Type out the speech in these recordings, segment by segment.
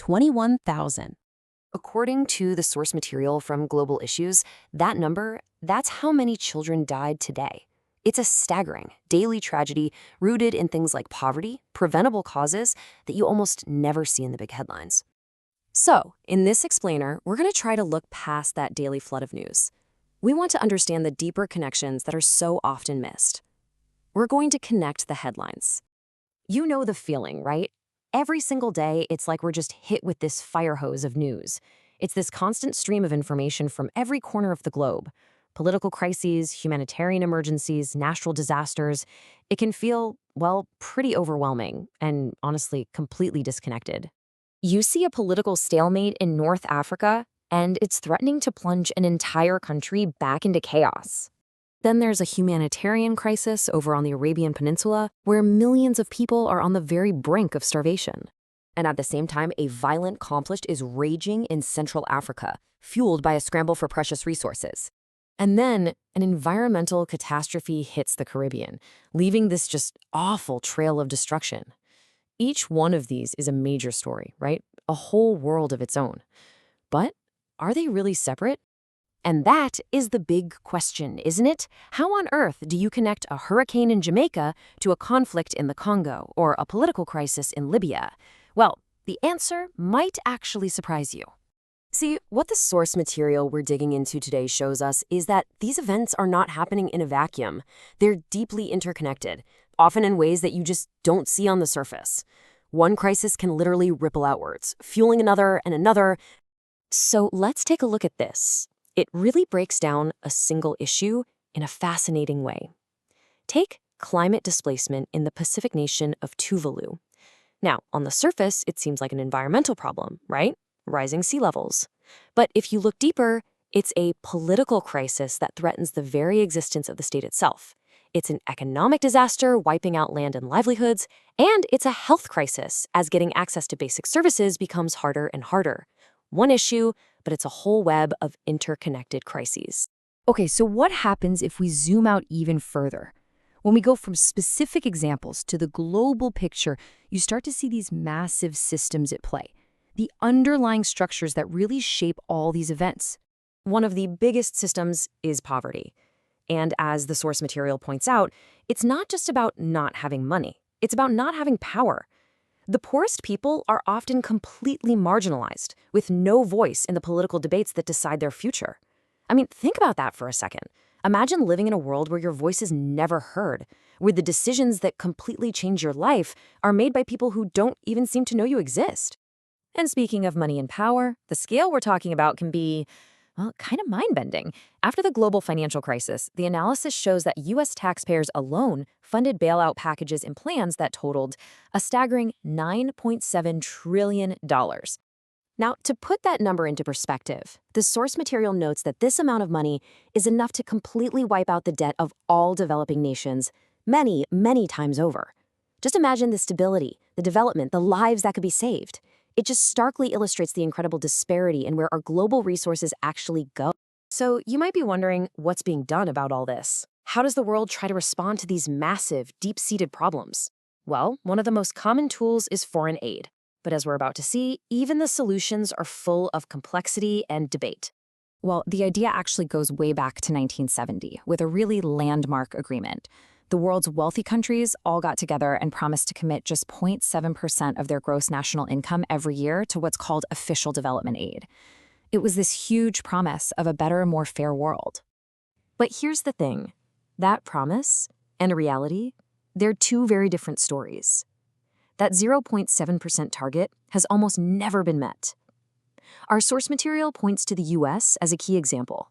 21,000. According to the source material from Global Issues, that number, that's how many children died today. It's a staggering daily tragedy rooted in things like poverty, preventable causes that you almost never see in the big headlines. So, in this explainer, we're going to try to look past that daily flood of news. We want to understand the deeper connections that are so often missed. We're going to connect the headlines. You know the feeling, right? Every single day, it's like we're just hit with this fire hose of news. It's this constant stream of information from every corner of the globe. Political crises, humanitarian emergencies, natural disasters. It can feel, well, pretty overwhelming and honestly completely disconnected. You see a political stalemate in North Africa, and it's threatening to plunge an entire country back into chaos. Then there's a humanitarian crisis over on the Arabian Peninsula, where millions of people are on the very brink of starvation. And at the same time, a violent conflict is raging in Central Africa, fueled by a scramble for precious resources. And then an environmental catastrophe hits the Caribbean, leaving this just awful trail of destruction. Each one of these is a major story, right? A whole world of its own. But are they really separate? And that is the big question, isn't it? How on earth do you connect a hurricane in Jamaica to a conflict in the Congo or a political crisis in Libya? Well, the answer might actually surprise you. See, what the source material we're digging into today shows us is that these events are not happening in a vacuum. They're deeply interconnected, often in ways that you just don't see on the surface. One crisis can literally ripple outwards, fueling another and another. So let's take a look at this. It really breaks down a single issue in a fascinating way. Take climate displacement in the Pacific nation of Tuvalu. Now, on the surface, it seems like an environmental problem, right? Rising sea levels. But if you look deeper, it's a political crisis that threatens the very existence of the state itself. It's an economic disaster wiping out land and livelihoods, and it's a health crisis as getting access to basic services becomes harder and harder. One issue, but it's a whole web of interconnected crises. Okay, so what happens if we zoom out even further? When we go from specific examples to the global picture, you start to see these massive systems at play, the underlying structures that really shape all these events. One of the biggest systems is poverty. And as the source material points out, it's not just about not having money. It's about not having power. The poorest people are often completely marginalized, with no voice in the political debates that decide their future. I mean, think about that for a second. Imagine living in a world where your voice is never heard, where the decisions that completely change your life are made by people who don't even seem to know you exist. And speaking of money and power, the scale we're talking about can be, well, kind of mind-bending. After the global financial crisis, the analysis shows that U.S. taxpayers alone funded bailout packages and plans that totaled a staggering $9.7 trillion. Now, to put that number into perspective, the source material notes that this amount of money is enough to completely wipe out the debt of all developing nations many, many times over. Just imagine the stability, the development, the lives that could be saved. It just starkly illustrates the incredible disparity in where our global resources actually go. So you might be wondering what's being done about all this. How does the world try to respond to these massive, deep-seated problems? Well, one of the most common tools is foreign aid. But as we're about to see, even the solutions are full of complexity and debate. Well, the idea actually goes way back to 1970 with a really landmark agreement. The world's wealthy countries all got together and promised to commit just 0.7% of their gross national income every year to what's called official development aid. It was this huge promise of a better, more fair world. But here's the thing. That promise and reality, they're two very different stories. That 0.7% target has almost never been met. Our source material points to the U.S. as a key example.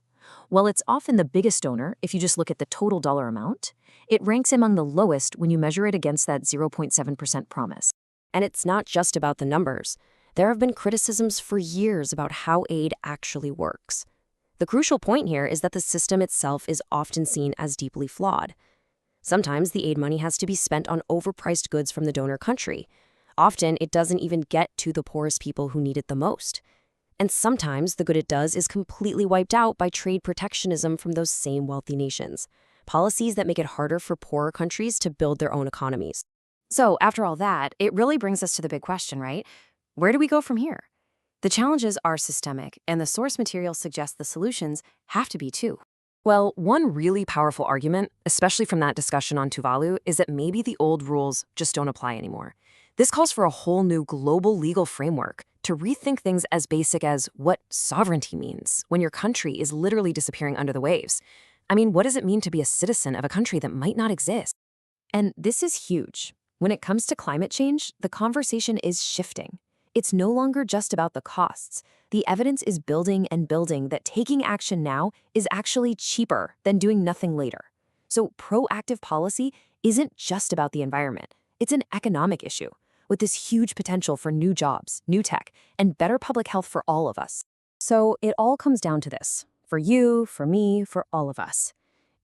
While it's often the biggest donor, if you just look at the total dollar amount, it ranks among the lowest when you measure it against that 0.7% promise. And it's not just about the numbers. There have been criticisms for years about how aid actually works. The crucial point here is that the system itself is often seen as deeply flawed. Sometimes the aid money has to be spent on overpriced goods from the donor country. Often it doesn't even get to the poorest people who need it the most. And sometimes the good it does is completely wiped out by trade protectionism from those same wealthy nations, policies that make it harder for poorer countries to build their own economies. So after all that, it really brings us to the big question, right? Where do we go from here? The challenges are systemic, and the source material suggests the solutions have to be too. Well, one really powerful argument, especially from that discussion on Tuvalu, is that maybe the old rules just don't apply anymore. This calls for a whole new global legal framework to rethink things as basic as what sovereignty means when your country is literally disappearing under the waves. I mean, what does it mean to be a citizen of a country that might not exist? And this is huge. When it comes to climate change, the conversation is shifting. It's no longer just about the costs. The evidence is building and building that taking action now is actually cheaper than doing nothing later. So proactive policy isn't just about the environment. It's an economic issue with this huge potential for new jobs, new tech, and better public health for all of us. So it all comes down to this. For you, for me, for all of us.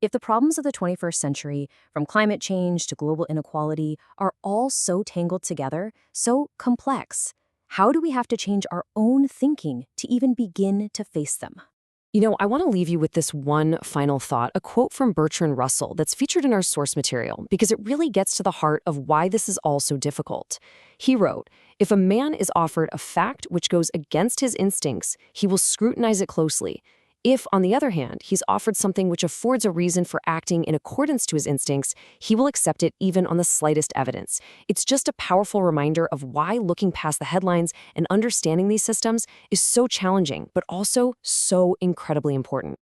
If the problems of the 21st century, from climate change to global inequality, are all so tangled together, so complex, how do we have to change our own thinking to even begin to face them? I want to leave you with this one final thought, a quote from Bertrand Russell that's featured in our source material, because it really gets to the heart of why this is all so difficult. He wrote, "If a man is offered a fact which goes against his instincts, he will scrutinize it closely. If, on the other hand, he's offered something which affords a reason for acting in accordance to his instincts, he will accept it even on the slightest evidence." It's just a powerful reminder of why looking past the headlines and understanding these systems is so challenging, but also so incredibly important.